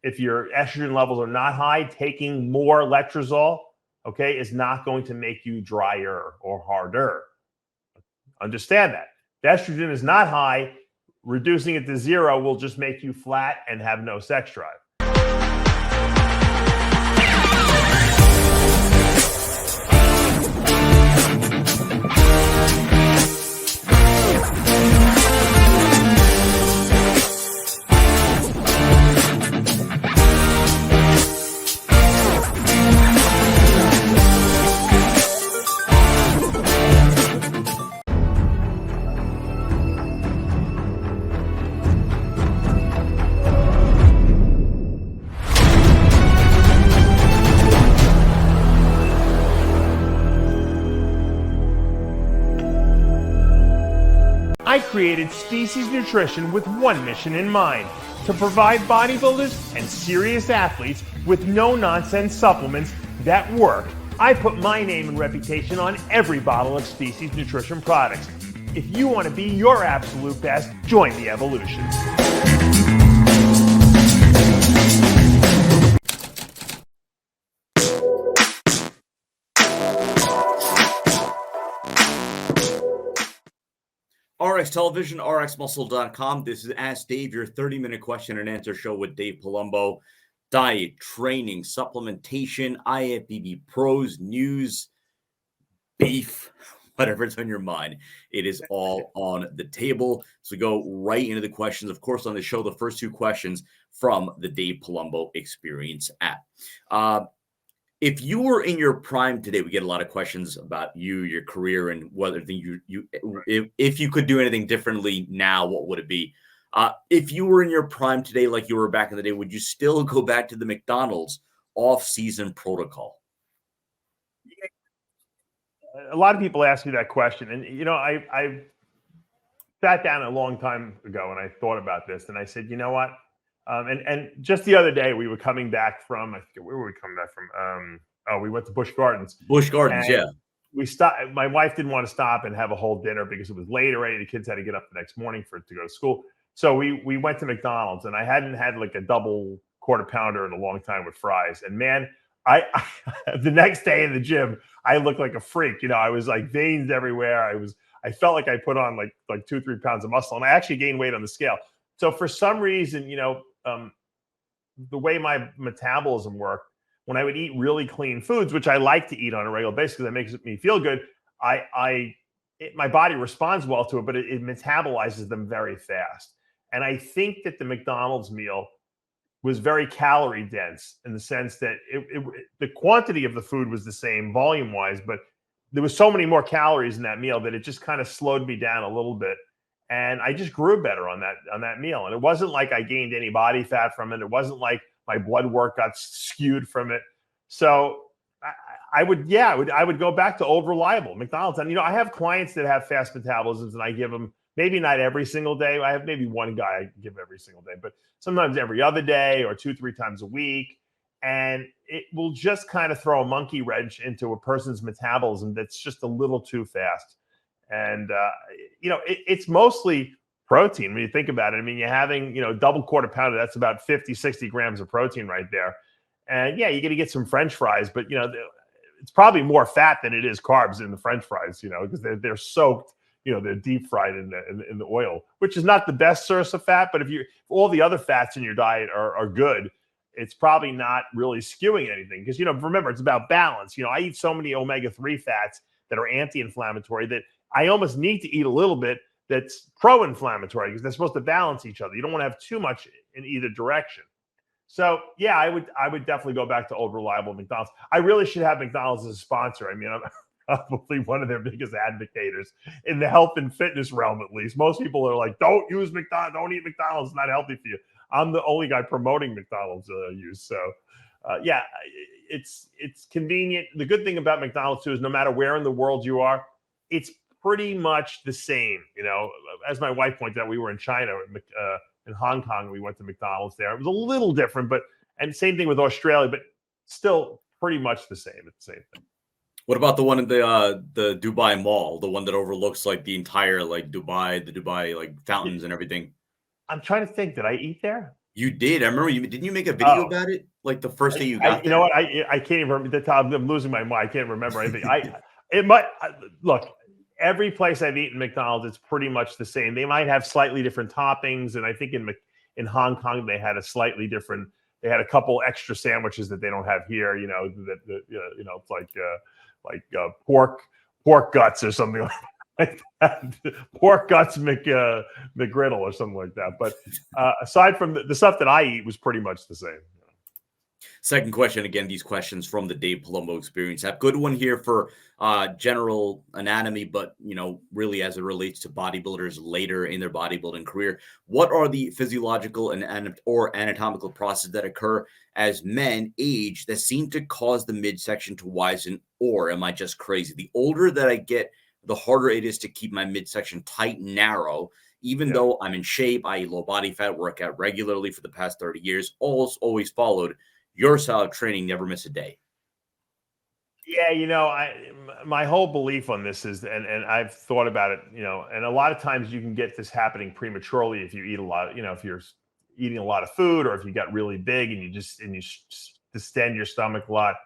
if your estrogen levels are not high, taking more letrozole, okay, is not going to make you drier or harder. Understand that. If estrogen is not high, reducing it to 0 will just make you flat and have no sex drive. I created Species Nutrition with one mission in mind: to provide bodybuilders and serious athletes with no-nonsense supplements that work. I put my name and reputation on every bottle of Species Nutrition products. If you want to be your absolute best, join the evolution. RX Television, rxmuscle.com. This is Ask Dave, your 30-minute question and answer show with Dave Palumbo. Diet, training, supplementation, IFBB pros, news, beef, whatever's on your mind. It is all on the table. So go right into the questions. Of course, on the show, the first 2 questions from the Dave Palumbo Experience app. If you were in your prime today, we get a lot of questions about you, your career, and whether if you could do anything differently now, what would it be? If you were in your prime today, like you were back in the day, would you still go back to the McDonald's off-season protocol? A lot of people ask me that question, and I sat down a long time ago and I thought about this, and I said, you know what? And just the other day, we were coming back from, I forget, where were we coming back from? We went to Busch Gardens. Busch Gardens, yeah. We stopped. My wife didn't want to stop and have a whole dinner because it was late already. The kids had to get up the next morning to go to school. So we went to McDonald's, and I hadn't had like a double quarter pounder in a long time with fries. And man, I the next day in the gym, I looked like a freak. I was like veins everywhere. I felt like I put on like 2-3 pounds of muscle, and I actually gained weight on the scale. So for some reason, the way my metabolism worked, when I would eat really clean foods, which I like to eat on a regular basis because it makes me feel good, my body responds well to it, but it metabolizes them very fast. And I think that the McDonald's meal was very calorie dense in the sense that the quantity of the food was the same volume wise, but there was so many more calories in that meal that it just kind of slowed me down a little bit. And I just grew better on that meal. And it wasn't like I gained any body fat from it. It wasn't like my blood work got skewed from it. So I would go back to old reliable McDonald's. And, I have clients that have fast metabolisms, and I give them, maybe not every single day. I have maybe one guy I give every single day, but sometimes every other day or 2-3 times a week. And it will just kind of throw a monkey wrench into a person's metabolism that's just a little too fast. And, it's mostly protein when you think about it. I mean, you're having, double quarter pounder, that's about 50-60 grams of protein right there. And yeah, you're going to get some French fries, but, it's probably more fat than it is carbs in the French fries, because they're soaked, they're deep fried in the oil, which is not the best source of fat. But if all the other fats in your diet are good, it's probably not really skewing anything. Because, remember, it's about balance. I eat so many omega-3 fats that are anti-inflammatory that I almost need to eat a little bit that's pro-inflammatory because they're supposed to balance each other. You don't want to have too much in either direction. So yeah, I would definitely go back to old reliable McDonald's. I really should have McDonald's as a sponsor. I mean, I'm probably one of their biggest advocates in the health and fitness realm, at least. Most people are like, don't use McDonald's, don't eat McDonald's, it's not healthy for you. I'm the only guy promoting McDonald's use. So yeah, it's convenient. The good thing about McDonald's too is no matter where in the world you are, it's pretty much the same. As my wife pointed out, we were in China, in Hong Kong. We went to McDonald's there. It was a little different, and same thing with Australia, but still pretty much the same. It's the same thing. What about the one in the Dubai Mall, the one that overlooks like the entire like Dubai, the Dubai like fountains and everything? I'm trying to think. Did I eat there? You did. I remember you didn't you make a video Oh, about it like the first day you got you there? know what? I can't even remember the time. I'm losing my mind. I can't remember anything. It might look. Every place I've eaten McDonald's, it's pretty much the same. They might have slightly different toppings, and I think in Hong Kong they had a slightly different. They had a couple extra sandwiches that they don't have here. You know that it's like pork guts or something like that. Pork guts McGriddle or something like that. But aside from the stuff that I eat was pretty much the same. Second question, again, these questions from the Dave Palumbo Experience. Have good one here for general anatomy, but really as it relates to bodybuilders later in their bodybuilding career. What are the physiological or anatomical processes that occur as men age that seem to cause the midsection to widen, or am I just crazy? The older that I get, the harder it is to keep my midsection tight and narrow. Even though I'm in shape, I eat low body fat, work out regularly for the past 30 years, always followed your style of training, never miss a day. Yeah, my whole belief on this is, and I've thought about it, and a lot of times you can get this happening prematurely if you eat a lot, if you're eating a lot of food, or if you got really big and you distend your stomach a lot.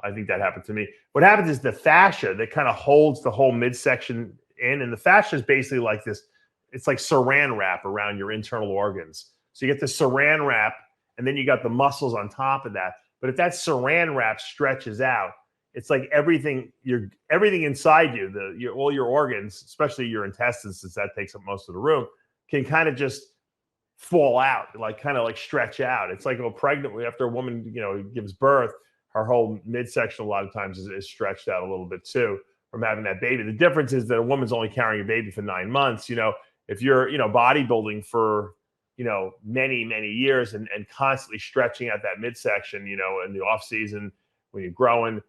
I think that happened to me. What happens is the fascia that kind of holds the whole midsection in, and the fascia is basically like this. It's like saran wrap around your internal organs. So you get the saran wrap, and then you got the muscles on top of that. But if that saran wrap stretches out, it's like everything inside you, all your organs, especially your intestines, since that takes up most of the room, can kind of just fall out, kind of stretch out. It's like after a woman, gives birth, her whole midsection a lot of times is stretched out a little bit too from having that baby. The difference is that a woman's only carrying a baby for 9 months. If you're, bodybuilding for, many, many years and constantly stretching out that midsection, in the off season when you're growing,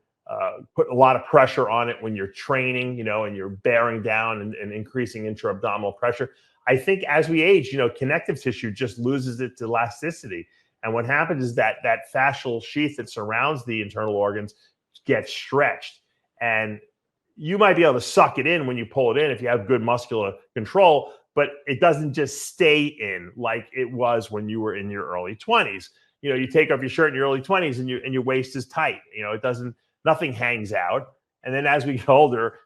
put a lot of pressure on it when you're training, and you're bearing down and increasing intra-abdominal pressure. I think as we age, connective tissue just loses its elasticity. And what happens is that fascial sheath that surrounds the internal organs gets stretched. And you might be able to suck it in when you pull it in if you have good muscular control, but it doesn't just stay in like it was when you were in your early 20s. You take off your shirt in your early 20s and your waist is tight. Nothing hangs out. And then as we get older,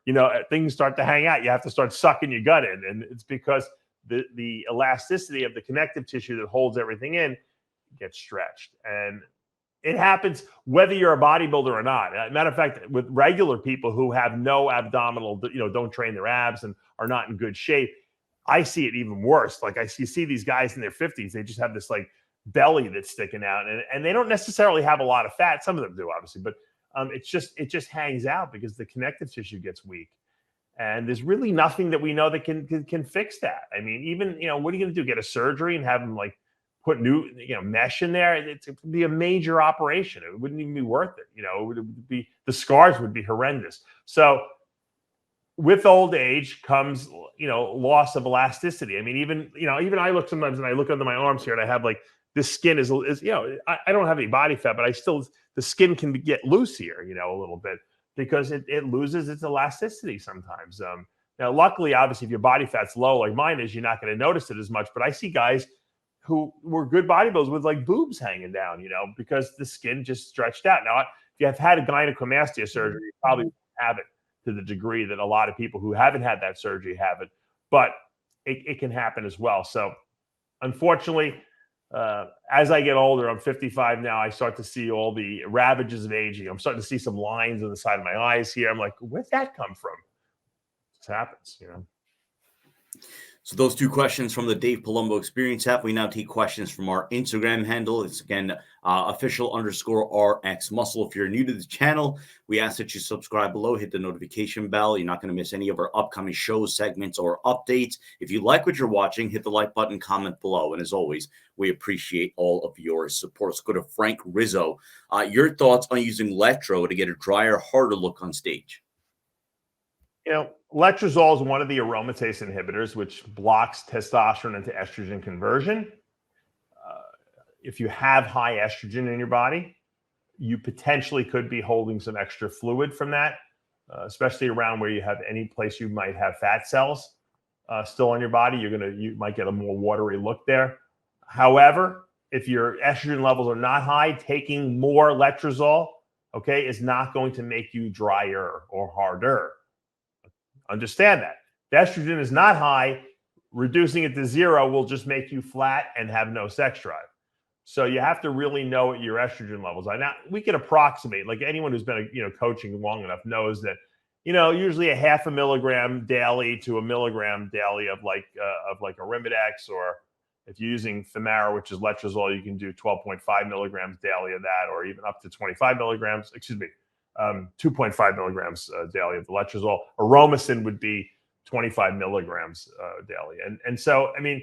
things start to hang out. You have to start sucking your gut in. And it's because the elasticity of the connective tissue that holds everything in gets stretched. And it happens whether you're a bodybuilder or not. Matter of fact, with regular people who have no abdominal, don't train their abs and are not in good shape, I see it even worse. You see these guys in their 50s, they just have this belly that's sticking out, and they don't necessarily have a lot of fat. Some of them do, obviously, but it just hangs out because the connective tissue gets weak. And there's really nothing that we know that can fix that. I mean, even, what are you going to do? Get a surgery and have them put new, mesh in there? It would be a major operation. It wouldn't even be worth it. It would be, the scars would be horrendous. So with old age comes, loss of elasticity. I mean, even I look sometimes and I look under my arms here and I have this skin is I don't have any body fat, but the skin can get loose here, a little bit because it loses its elasticity sometimes. Now, luckily, obviously, if your body fat's low like mine is, you're not going to notice it as much. But I see guys who were good bodybuilders with boobs hanging down, because the skin just stretched out. Now, if you have had a gynecomastia surgery, you probably have it to the degree that a lot of people who haven't had that surgery have it, but it can happen as well. So unfortunately, as I get older, I'm 55 now, I start to see all the ravages of aging. I'm starting to see some lines on the side of my eyes here. I'm like, where'd that come from? It happens, So those two questions from the Dave Palumbo Experience app. We now take questions from our Instagram handle. It's again official_RX Muscle. If you're new to the channel, we ask that you subscribe below, hit the notification bell. You're not going to miss any of our upcoming shows, segments, or updates. If you like what you're watching, hit the like button, comment below. And as always, we appreciate all of your support. Let's go to Frank Rizzo. Your thoughts on using Letro to get a drier, harder look on stage? Letrozole is one of the aromatase inhibitors, which blocks testosterone into estrogen conversion. If you have high estrogen in your body, you potentially could be holding some extra fluid from that, especially around where you have any place you might have fat cells still on your body. You might get a more watery look there. However, if your estrogen levels are not high, taking more letrozole, okay, is not going to make you drier or harder. Understand that. If estrogen is not high, reducing it to 0 will just make you flat and have no sex drive. So you have to really know what your estrogen levels are. Now, we can approximate, like anyone who's been, coaching long enough knows that, usually a 0.5 milligram daily to 1 milligram daily of like Arimidex, or if you're using Femara, which is letrozole, you can do 12.5 milligrams daily of that, or even up to 25 milligrams, 2.5 milligrams daily of the letrozole. Aromacin would be 25 milligrams daily. And so, I mean,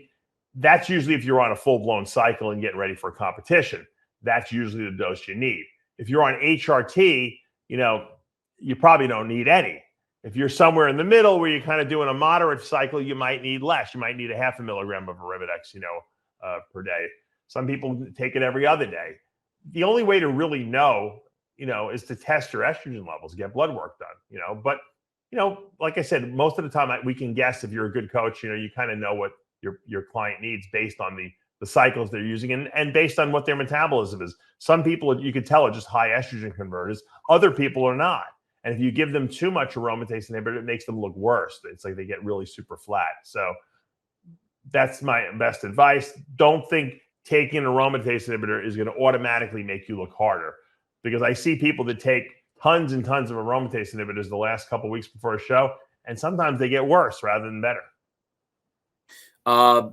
that's usually if you're on a full-blown cycle and getting ready for a competition. That's usually the dose you need. If you're on HRT, you probably don't need any. If you're somewhere in the middle where you're kind of doing a moderate cycle, you might need less. You might need a 0.5 milligram of Arimidex, per day. Some people take it every other day. The only way to really know, is to test your estrogen levels, get blood work done, But, like I said, most of the time we can guess if you're a good coach, you kind of know what your client needs based on the cycles they're using and based on what their metabolism is. Some people, you could tell, are just high estrogen converters. Other people are not. And if you give them too much aromatase inhibitor, it makes them look worse. It's like they get really super flat. So that's my best advice. Don't think taking an aromatase inhibitor is going to automatically make you look harder, because I see people that take tons and tons of aromatase inhibitors the last couple of weeks before a show, and sometimes they get worse rather than better. I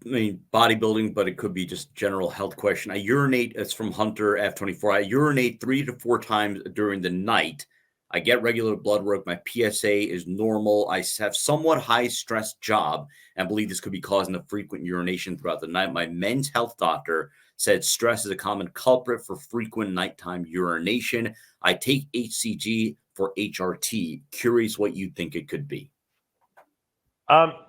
mean, bodybuilding, but it could be just general health question. I urinate, it's from Hunter F24. I urinate 3 to 4 times during the night. I get regular blood work. My PSA is normal. I have somewhat high stress job and believe this could be causing the frequent urination throughout the night. My men's health doctor said stress is a common culprit for frequent nighttime urination. I take HCG for HRT. Curious what you think it could be.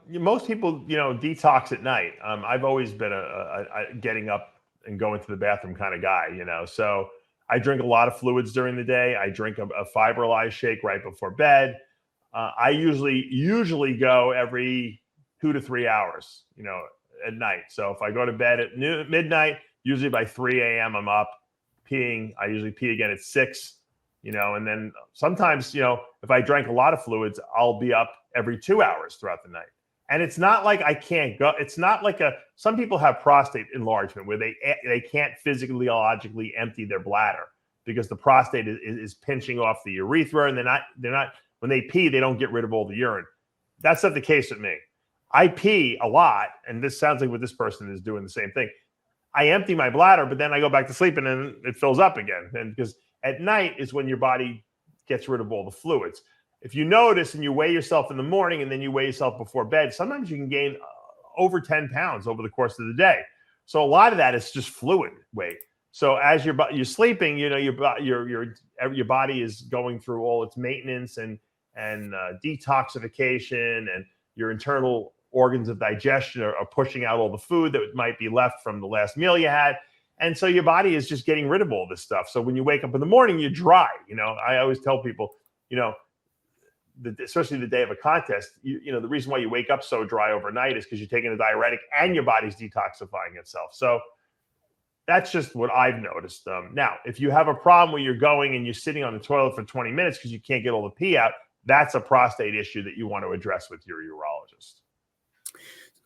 Most people, detox at night. I've always been a getting up and going to the bathroom kind of guy, so I drink a lot of fluids during the day. I drink a fibrillized shake right before bed. I usually go every 2 to 3 hours, at night. So if I go to bed at midnight, usually by 3 a.m. I'm up peeing. I usually pee again at 6, and then sometimes, if I drank a lot of fluids, I'll be up every 2 hours throughout the night. And it's not like I can't go. It's not like some people have prostate enlargement where they can't physiologically empty their bladder because the prostate is pinching off the urethra, and they're not when they pee, they don't get rid of all the urine. That's not the case with me. I pee a lot, and this sounds like what this person is doing the same thing. I empty my bladder, but then I go back to sleep and then it fills up again. And because at night is when your body gets rid of all the fluids. If you notice and you weigh yourself in the morning and then you weigh yourself before bed, sometimes you can gain over 10 pounds over the course of the day. So a lot of that is just fluid weight. So as you're sleeping, your body is going through all its maintenance and detoxification, and your internal organs of digestion are pushing out all the food that might be left from the last meal you had. And so your body is just getting rid of all this stuff. So when you wake up in the morning, you're dry. I always tell people, especially the day of a contest, the reason why you wake up so dry overnight is because you're taking a diuretic and your body's detoxifying itself. So that's just what I've noticed. Now, if you have a problem where you're going and you're sitting on the toilet for 20 minutes because you can't get all the pee out, that's a prostate issue that you want to address with your urologist.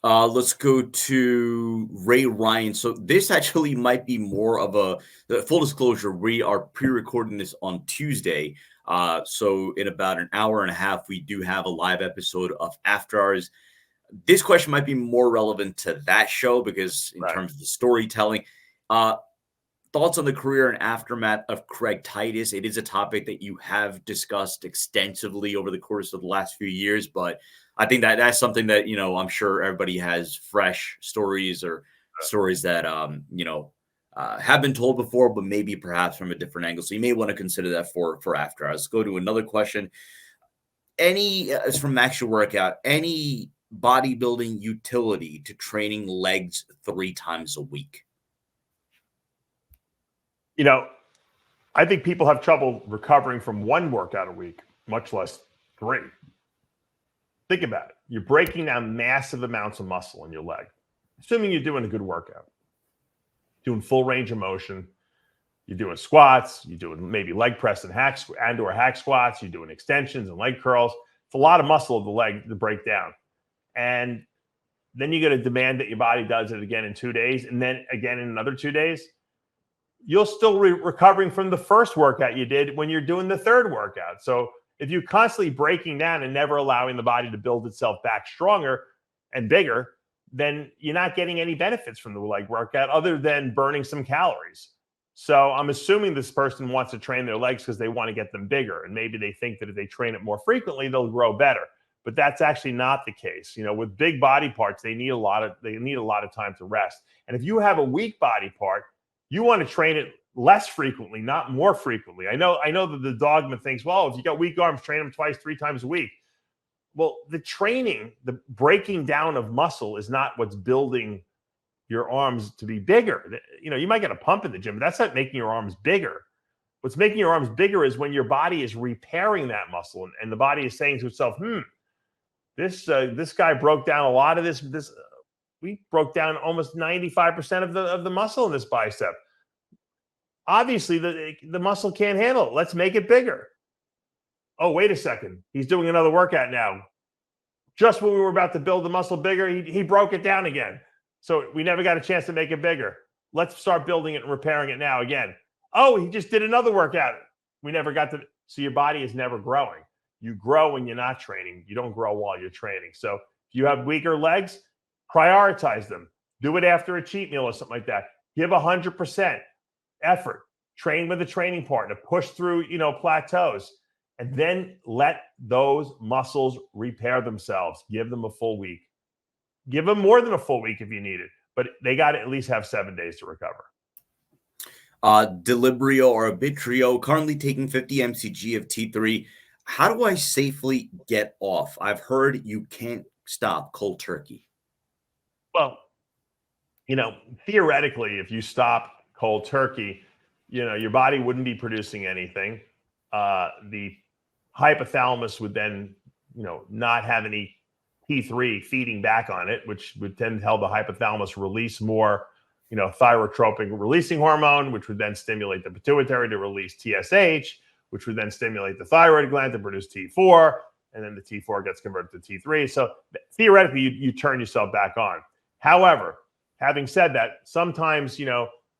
Let's go to Ray Ryan. So this actually might be more of the full disclosure. We are pre-recording this on Tuesday. So in about an hour and a half, we do have a live episode of After Hours. This question might be more relevant to that show because in terms of the storytelling, thoughts on the career and aftermath of Craig Titus. It is a topic that you have discussed extensively over the course of the last few years, but I think that's something that, I'm sure everybody has fresh stories or stories that, have been told before, but maybe perhaps from a different angle. So you may want to consider that for After Hours. Let's go to another question. It's from Max Your Workout. Any bodybuilding utility to training legs 3 times a week? I think people have trouble recovering from 1 workout a week, much less 3. Think about it. You're breaking down massive amounts of muscle in your leg, assuming you're doing a good workout. doing full range of motion. You're doing squats, you're doing maybe leg press and or hack squats, you're doing extensions and leg curls. It's a lot of muscle of the leg to break down. And then you're going to demand that your body does it again in 2 days, and then again in another 2 days. You'll still recovering from the first workout you did when you're doing the third workout. So if you're constantly breaking down and never allowing the body to build itself back stronger and bigger, then you're not getting any benefits from the leg workout other than burning some calories. So I'm assuming this person wants to train their legs because they want to get them bigger. And maybe they think that if they train it more frequently, they'll grow better. But that's actually not the case. You know, with big body parts, they need a lot of time to rest. And if you have a weak body part, you want to train it less frequently, not more frequently. I know that the dogma thinks, well, if you got weak arms, train them twice, 3 times a week. Well, the training, the breaking down of muscle is not what's building your arms to be bigger. You know, you might get a pump in the gym, but that's not making your arms bigger. What's making your arms bigger is when your body is repairing that muscle, and the body is saying to itself, this guy broke down a lot of this. We broke down almost 95% of the muscle in this bicep. Obviously, the muscle can't handle it. Let's make it bigger. Oh, wait a second. He's doing another workout now. Just when we were about to build the muscle bigger, he broke it down again. So we never got a chance to make it bigger. Let's start building it and repairing it now again. Oh, he just did another workout. We never got to. So your body is never growing. You grow when you're not training. You don't grow while you're training. So if you have weaker legs, prioritize them. Do it after a cheat meal or something like that. Give 100% effort. Train with a training partner. Push through, plateaus. And then let those muscles repair themselves. Give them a full week. Give them more than a full week if you need it. But they got to at least have 7 days to recover. Delibrio or Arbitrio, currently taking 50 mcg of T3. How do I safely get off? I've heard you can't stop cold turkey. Well, theoretically, if you stop cold turkey, your body wouldn't be producing anything. The hypothalamus would then, not have any T3 feeding back on it, which would tend to help the hypothalamus release more, thyrotropic releasing hormone, which would then stimulate the pituitary to release TSH, which would then stimulate the thyroid gland to produce T4, and then the T4 gets converted to T3. So theoretically, you turn yourself back on. However, having said that, sometimes,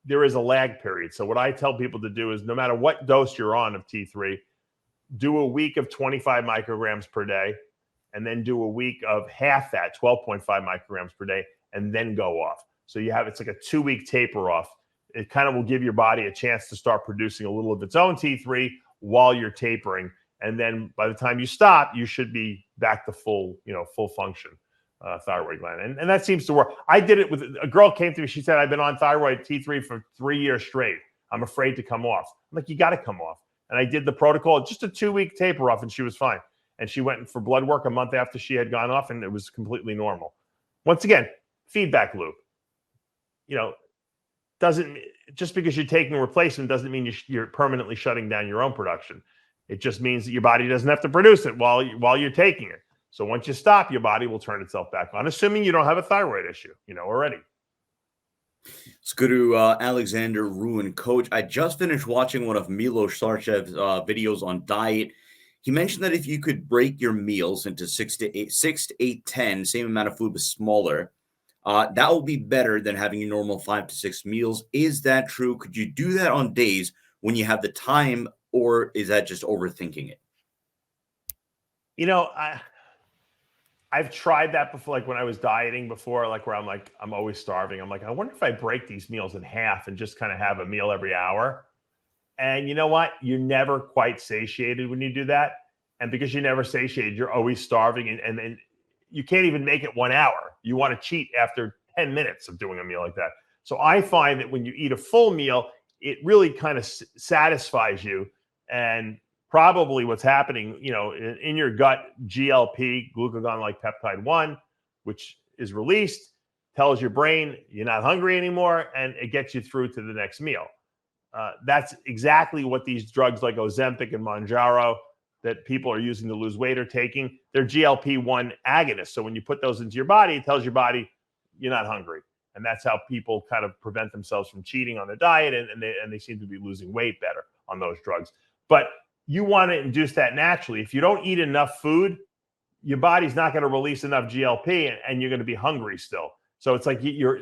there is a lag period. So what I tell people to do is no matter what dose you're on of T3, do a week of 25 micrograms per day, and then do a week of half that, 12.5 micrograms per day, and then go off. So it's like a 2-week taper off. It kind of will give your body a chance to start producing a little of its own T3 while you're tapering. And then by the time you stop, you should be back to full function thyroid gland. And that seems to work. I did it with a girl came to me. She said, I've been on thyroid T3 for 3 years straight. I'm afraid to come off. I'm like, you got to come off. And I did the protocol, just a 2-week taper off, and she was fine. And she went for blood work a month after she had gone off, and it was completely normal. Once again, feedback loop. Doesn't just because you're taking a replacement doesn't mean you're permanently shutting down your own production. It just means that your body doesn't have to produce it while you're taking it. So once you stop, your body will turn itself back on, assuming you don't have a thyroid issue, already. Let's go to Alexander Ruin. Coach, I just finished watching one of Milos Sarcev's videos on diet. He mentioned that if you could break your meals into 6 to 8, 10, same amount of food but smaller, that will be better than having your normal 5 to 6 meals. Is that true? Could you do that on days when you have the time, or is that just overthinking it? I've tried that before, like when I was dieting before, like where I'm always starving. I'm like, I wonder if I break these meals in half and just kind of have a meal every hour. And you know what? You're never quite satiated when you do that. And because you're never satiated, you're always starving. And then you can't even make it 1 hour. You want to cheat after 10 minutes of doing a meal like that. So I find that when you eat a full meal, it really kind of satisfies you. And probably what's happening, in your gut, GLP, glucagon-like peptide 1, which is released, tells your brain you're not hungry anymore, and it gets you through to the next meal. That's exactly what these drugs like Ozempic and Mounjaro that people are using to lose weight are taking. They're GLP-1 agonists. So when you put those into your body, it tells your body you're not hungry. And that's how people kind of prevent themselves from cheating on the diet, and they seem to be losing weight better on those drugs. But you want to induce that naturally. If you don't eat enough food, your body's not going to release enough GLP, and you're going to be hungry still. So it's like you're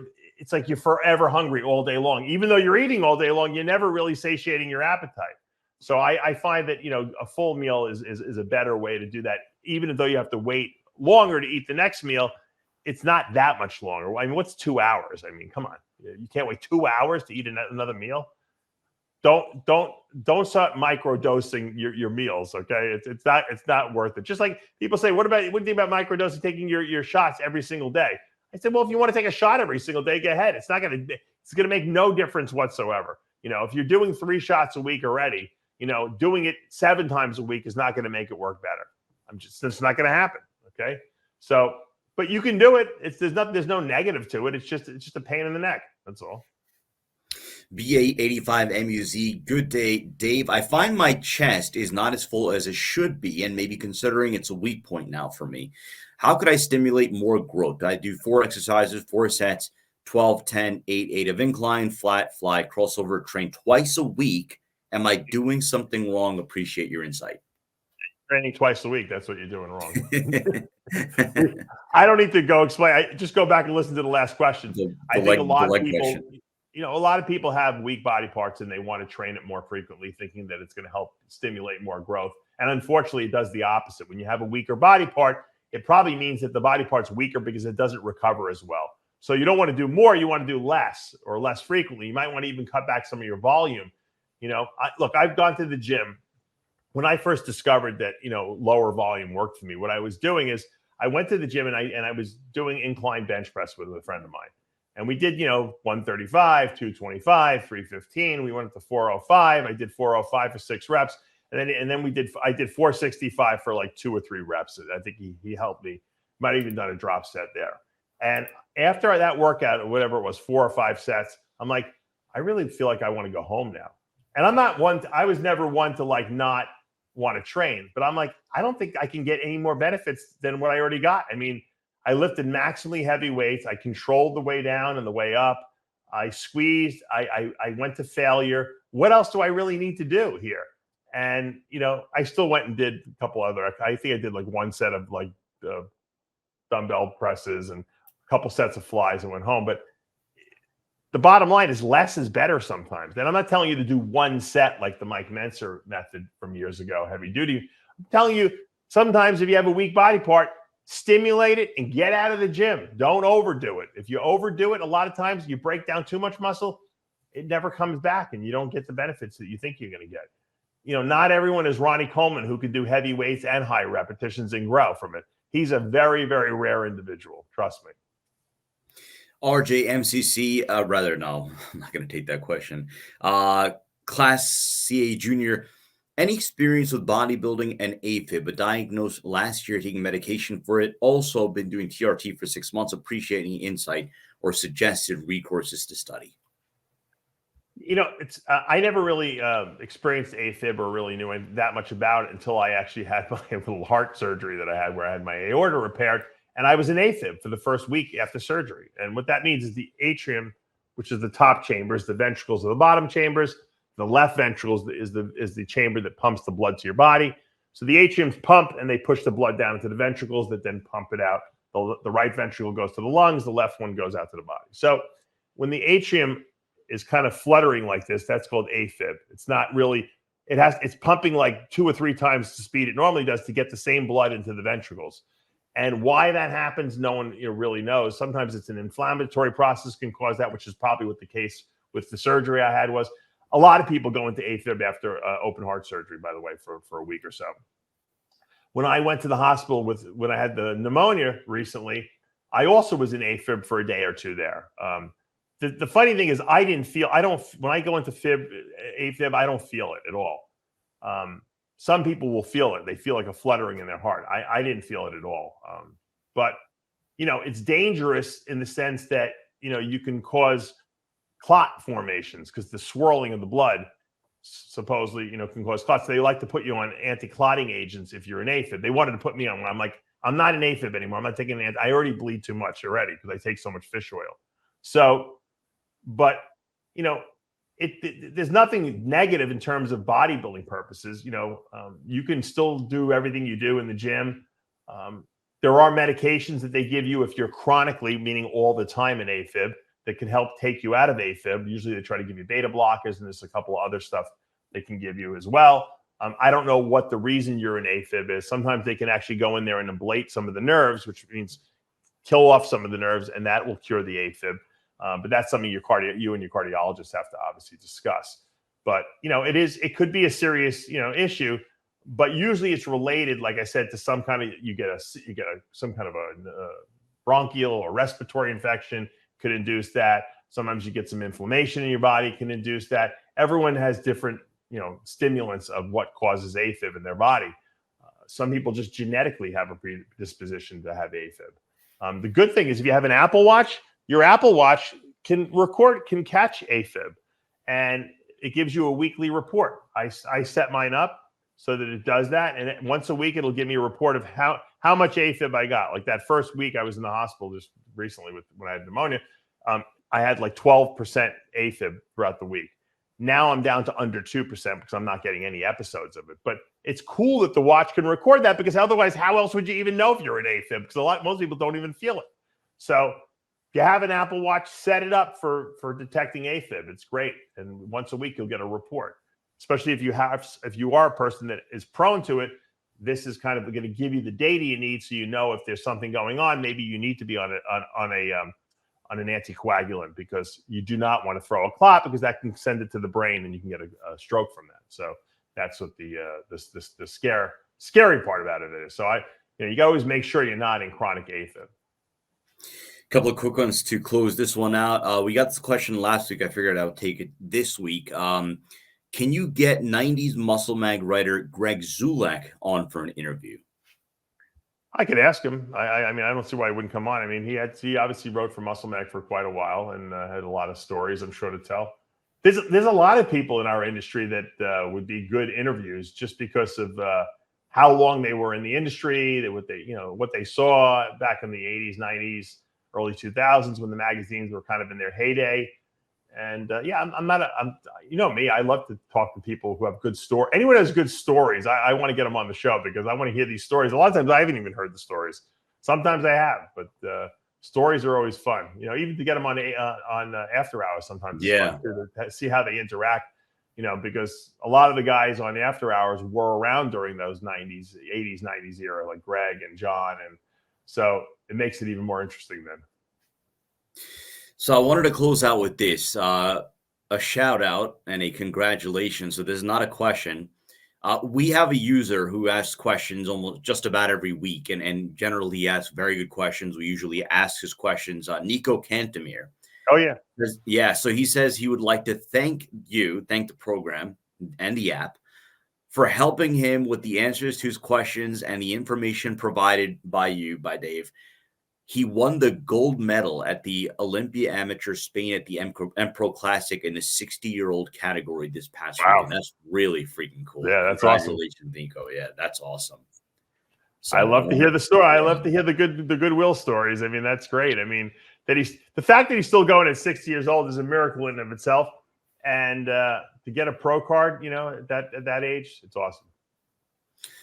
forever hungry all day long. Even though you're eating all day long, you're never really satiating your appetite. So I find that, a full meal is a better way to do that. Even though you have to wait longer to eat the next meal, it's not that much longer. I mean, what's 2 hours? I mean, come on. You can't wait 2 hours to eat another meal. Don't start micro dosing your meals. Okay. It's not worth it. Just like people say, what do you think about micro dosing, taking your shots every single day? I said, well, if you want to take a shot every single day, go ahead. It's going to make no difference whatsoever. If you're doing 3 shots a week already, doing it 7 times a week is not going to make it work better. It's not going to happen. Okay. So, but you can do it. There's no negative to it. It's just a pain in the neck. That's all. BA85MUZ, good day, Dave. I find my chest is not as full as it should be, and maybe considering it's a weak point now for me. How could I stimulate more growth? I do 4 exercises, 4 sets, 12, 10, 8, 8 of incline, flat, fly, crossover, train twice a week. Am I doing something wrong? Appreciate your insight. Training twice a week. That's what you're doing wrong. I don't need to go explain. Just go back and listen to the last question. I think a lot of people, question. A lot of people have weak body parts and they want to train it more frequently, thinking that it's going to help stimulate more growth. And unfortunately, it does the opposite. When you have a weaker body part, it probably means that the body part's weaker because it doesn't recover as well. So you don't want to do more. You want to do less or less frequently. You might want to even cut back some of your volume. Look, I've gone to the gym. When I first discovered that, lower volume worked for me, what I was doing is I went to the gym and I was doing incline bench press with a friend of mine. And we did, 135, 225, 315. We went up to 405. I did 405 for 6 reps. And then I did 465 for like 2 or 3 reps. I think he helped me. Might have even done a drop set there. And after that workout, or whatever it was, 4 or 5 sets, I'm like, I really feel like I want to go home now. And I was never one to like not want to train, but I'm like, I don't think I can get any more benefits than what I already got. I mean, I lifted maximally heavy weights. I controlled the way down and the way up. I squeezed. I went to failure. What else do I really need to do here? And, I still went and did a couple other, I think I did like 1 set of like dumbbell presses and a couple sets of flies and went home. But the bottom line is less is better sometimes. And I'm not telling you to do 1 set like the Mike Menser method from years ago, heavy duty. I'm telling you, sometimes if you have a weak body part, stimulate it and get out of the gym. Don't overdo it. If you overdo it, a lot of times you break down too much muscle, it never comes back and you don't get the benefits that you think you're going to get. Not everyone is Ronnie Coleman, who can do heavy weights and high repetitions and grow from it. He's a very, very rare individual. Trust me. RJMCC, no, I'm not going to take that question. Class CA Junior, any experience with bodybuilding and Afib, but diagnosed last year taking medication for it. Also been doing TRT for 6 months. Appreciate any insight or suggested recourses to study. I never really experienced Afib or really knew that much about it until I actually had my little heart surgery that I had where I had my aorta repaired. And I was in Afib for the first week after surgery. And what that means is the atrium, which is the top chambers, the ventricles are the bottom chambers. The left ventricle is the chamber that pumps the blood to your body. So the atriums pump and they push the blood down into the ventricles that then pump it out. The right ventricle goes to the lungs. The left one goes out to the body. So when the atrium is kind of fluttering like this, that's called Afib. It's not really, it's pumping like 2 or 3 times the speed it normally does to get the same blood into the ventricles. And why that happens, no one really knows. Sometimes it's an inflammatory process can cause that, which is probably what the case with the surgery I had was. A lot of people go into Afib after open heart surgery, by the way, for a week or so. When I went to the hospital when I had the pneumonia recently, I also was in Afib for a day or 2 there. The funny thing is when I go into Afib, I don't feel it at all. Some people will feel it. They feel like a fluttering in their heart. I didn't feel it at all. But, it's dangerous in the sense that, you can cause clot formations because the swirling of the blood supposedly, can cause clots. They like to put you on anti-clotting agents if you're in Afib. They wanted to put me on one. I'm like, I'm not in Afib anymore. I'm not taking I already bleed too much already because I take so much fish oil. So, but there's nothing negative in terms of bodybuilding purposes. You can still do everything you do in the gym. There are medications that they give you if you're chronically, meaning all the time in AFib, that can help take you out of AFib. Usually they try to give you beta blockers, and there's a couple of other stuff they can give you as well. I don't know what the reason you're in AFib is. Sometimes they can actually go in there and ablate some of the nerves, which means kill off some of the nerves, and that will cure the AFib. But that's something you and your cardiologist have to obviously discuss. But it could be a serious issue. But usually it's related, like I said, to some kind of some kind of a bronchial or respiratory infection could induce that. Sometimes you get some inflammation in your body can induce that. Everyone has different stimulants of what causes AFib in their body. Some people just genetically have a predisposition to have AFib. The good thing is if you have an Apple Watch, your Apple Watch can catch AFib, and it gives you a weekly report. I set mine up so that it does that, and once a week it'll give me a report of how much AFib I got. Like that first week I was in the hospital just recently when I had pneumonia, I had like 12% AFib throughout the week. Now I'm down to under 2% because I'm not getting any episodes of it. But it's cool that the watch can record that, because otherwise, how else would you even know if you're in AFib? Because most people don't even feel it. So if you have an Apple Watch, set it up for detecting AFib. It's great. And once a week, you'll get a report. Especially if you are a person that is prone to it, this is kind of going to give you the data you need, so you know if there's something going on. Maybe you need to be on an anticoagulant, because you do not want to throw a clot, because that can send it to the brain and you can get a stroke from that. So that's what the scary part about it is. So you got to always make sure you're not in chronic AFib. Couple of quick ones to close this one out. We got this question last week. I figured I would take it this week. Can you get 90s Muscle Mag writer Greg Zulak on for an interview? I could ask him. I mean, I don't see why he wouldn't come on. I mean, he obviously wrote for Muscle Mag for quite a while and had a lot of stories, I'm sure, to tell. There's a lot of people in our industry that would be good interviews just because of how long they were in the industry, what they saw back in the 80s, 90s, early 2000s when the magazines were kind of in their heyday. And I'm me. I love to talk to people who have good stories. Anyone who has good stories, I want to get them on the show, because I want to hear these stories. A lot of times I haven't even heard the stories. Sometimes I have, but stories are always fun. Even to get them on After Hours sometimes. Yeah. It's fun to see how they interact. Because a lot of the guys on After Hours were around during those 90s, 80s, 90s era, like Greg and John, and so it makes it even more interesting then. So I wanted to close out with this, a shout out and a congratulations. So this is not a question. We have a user who asks questions almost just about every week, and generally asks very good questions. We usually ask his questions. Nico Cantemir. Oh, yeah. Yeah. So he says he would like to thank the program and the app for helping him with the answers to his questions and the information provided by Dave. He won the gold medal at the Olympia Amateur Spain at the M-Pro Classic in the 60-year-old category this past week. And that's really freaking cool. Yeah, that's awesome. Congratulations, Nico. Yeah, that's awesome. So, I love to hear the story. I love to hear the goodwill stories. I mean, that's great. I mean, the fact that he's still going at 60 years old is a miracle in and of itself. And to get a pro card, at that age, it's awesome.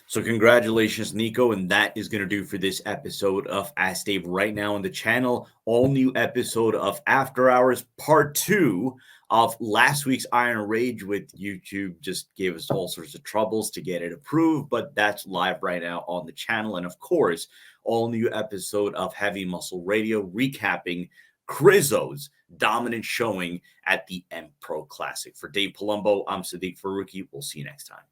So congratulations, Nico. And that is going to do for this episode of askDave. Right now on the channel, all new episode of After Hours, part 2 of last week's Iron Rage with YouTube. Just gave us all sorts of troubles to get it approved, but that's live right now on the channel. And of course, all new episode of Heavy Muscle Radio, recapping Crizzo's dominant showing at the M-Pro Classic. For Dave Palumbo, I'm Sadiq Faruqi. We'll see you next time.